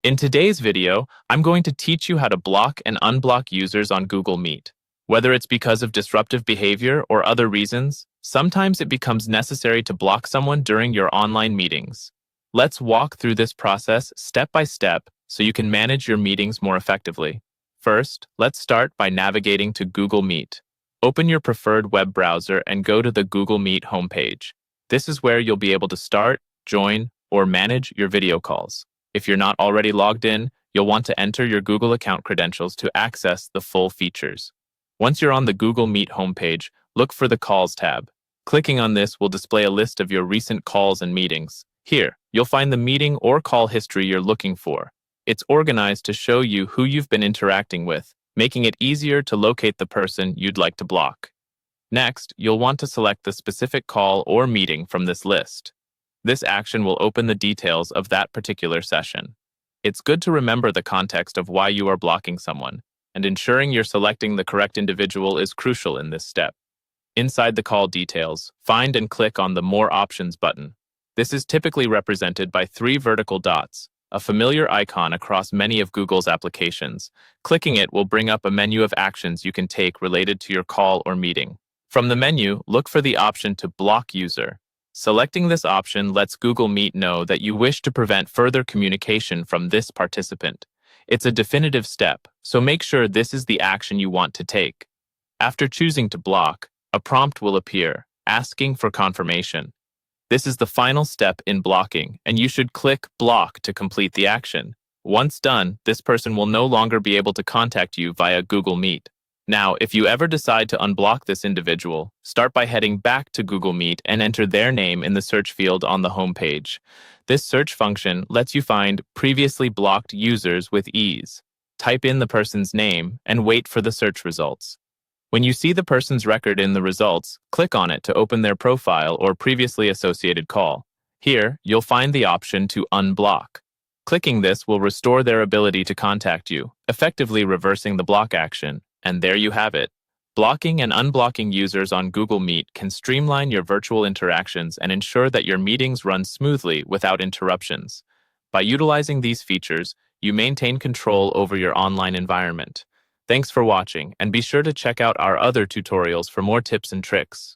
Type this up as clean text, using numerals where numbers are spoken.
In today's video, I'm going to teach you how to block and unblock users on Google Meet. Whether it's because of disruptive behavior or other reasons, sometimes it becomes necessary to block someone during your online meetings. Let's walk through this process step by step so you can manage your meetings more effectively. First, let's start by navigating to Google Meet. Open your preferred web browser and go to the Google Meet homepage. This is where you'll be able to start, join, or manage your video calls. If you're not already logged in, you'll want to enter your Google account credentials to access the full features. Once you're on the Google Meet homepage, look for the Calls tab. Clicking on this will display a list of your recent calls and meetings. Here, you'll find the meeting or call history you're looking for. It's organized to show you who you've been interacting with, making it easier to locate the person you'd like to block. Next, you'll want to select the specific call or meeting from this list. This action will open the details of that particular session. It's good to remember the context of why you are blocking someone, and ensuring you're selecting the correct individual is crucial in this step. Inside the call details, find and click on the More Options button. This is typically represented by 3 vertical dots, a familiar icon across many of Google's applications. Clicking it will bring up a menu of actions you can take related to your call or meeting. From the menu, look for the option to Block User. Selecting this option lets Google Meet know that you wish to prevent further communication from this participant. It's a definitive step, so make sure this is the action you want to take. After choosing to block, a prompt will appear, asking for confirmation. This is the final step in blocking, and you should click Block to complete the action. Once done, this person will no longer be able to contact you via Google Meet. Now, if you ever decide to unblock this individual, start by heading back to Google Meet and enter their name in the search field on the home page. This search function lets you find previously blocked users with ease. Type in the person's name and wait for the search results. When you see the person's record in the results, click on it to open their profile or previously associated call. Here, you'll find the option to unblock. Clicking this will restore their ability to contact you, effectively reversing the block action. And there you have it. Blocking and unblocking users on Google Meet can streamline your virtual interactions and ensure that your meetings run smoothly without interruptions. By utilizing these features, you maintain control over your online environment. Thanks for watching, and be sure to check out our other tutorials for more tips and tricks.